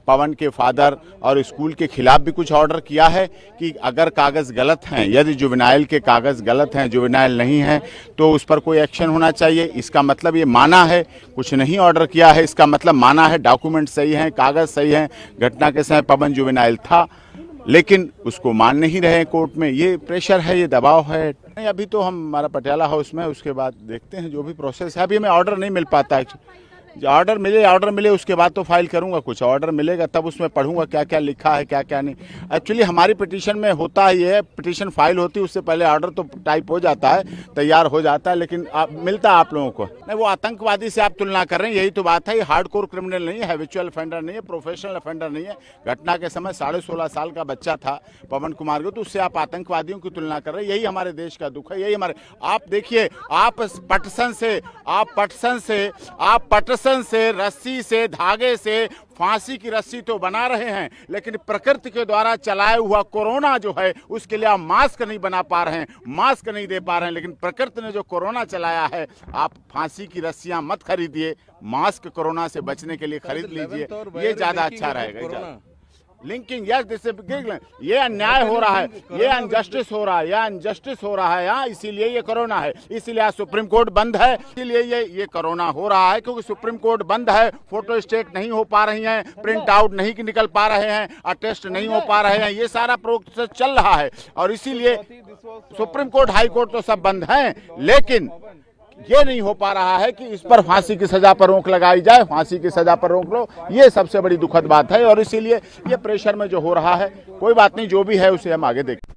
पवन के फादर और स्कूल के खिलाफ भी कुछ ऑर्डर किया है कि अगर कागज़ गलत हैं, यदि जुवेनाइल के कागज़ गलत हैं, जुवेनाइल नहीं है, तो उस पर कोई एक्शन होना चाहिए। इसका मतलब ये माना है, कुछ नहीं ऑर्डर किया है, इसका मतलब माना है डॉक्यूमेंट सही हैं, कागज़ सही हैं, घटना के समय पवन जुवेनाइल था, लेकिन उसको मान नहीं रहे कोर्ट में। ये प्रेशर है, ये दबाव है। नहीं, अभी तो हमारा पटियाला हाउस में, उसके बाद देखते हैं जो भी प्रोसेस है। अभी हमें ऑर्डर नहीं मिल पाता है। ऑर्डर मिले उसके बाद तो फाइल करूंगा। कुछ ऑर्डर मिलेगा तब उसमें पढ़ूंगा क्या क्या लिखा है, क्या क्या नहीं। एक्चुअली हमारी पिटीशन में होता है ये, पिटीशन फाइल होती है उससे पहले ऑर्डर तो टाइप हो जाता है, तैयार हो जाता है, लेकिन मिलता है आप लोगों को नहीं। वो आतंकवादी से आप तुलना कर रहे हैं, यही तो बात है। ये हार्डकोर क्रिमिनल नहीं है, हैबिचुअल ऑफेंडर नहीं है, प्रोफेशनल ऑफेंडर नहीं है। घटना के समय 16.5 साल का बच्चा था पवन कुमार को, तो उससे आप आतंकवादियों की तुलना कर रहे हैं। यही हमारे देश का दुख है, यही हमारे। आप देखिए, आप पटसन से रस्सी से धागे से फांसी की रस्सी तो बना रहे हैं, लेकिन प्रकृति के द्वारा चलाया हुआ कोरोना जो है उसके लिए आप मास्क नहीं बना पा रहे हैं, मास्क नहीं दे पा रहे हैं। लेकिन प्रकृति ने जो कोरोना चलाया है, आप फांसी की रस्सियां मत खरीदिए, मास्क कोरोना से बचने के लिए खरीद लीजिए, ये ज्यादा अच्छा रहेगा। लिंकिंग, यस, ये अन्याय हो रहा है, ये अनजस्टिस हो रहा है, यह अनजस्टिस हो रहा है यहाँ, इसीलिए ये कोरोना है, इसीलिए आज सुप्रीम कोर्ट बंद है, इसीलिए ये कोरोना हो रहा है, क्योंकि सुप्रीम कोर्ट बंद है। फोटो स्टेट नहीं हो पा रही हैं, प्रिंट आउट नहीं निकल पा रहे हैं, अटेस्ट नहीं हो पा रहे हैं, ये सारा प्रोसेस चल रहा है, और इसीलिए सुप्रीम कोर्ट, हाई कोर्ट तो सब बंद हैं, लेकिन ये नहीं हो पा रहा है कि इस पर फांसी की सजा पर रोक लगाई जाए। फांसी की सजा पर रोक लो, ये सबसे बड़ी दुखद बात है, और इसीलिए ये प्रेशर में जो हो रहा है, कोई बात नहीं, जो भी है उसे हम आगे देखें।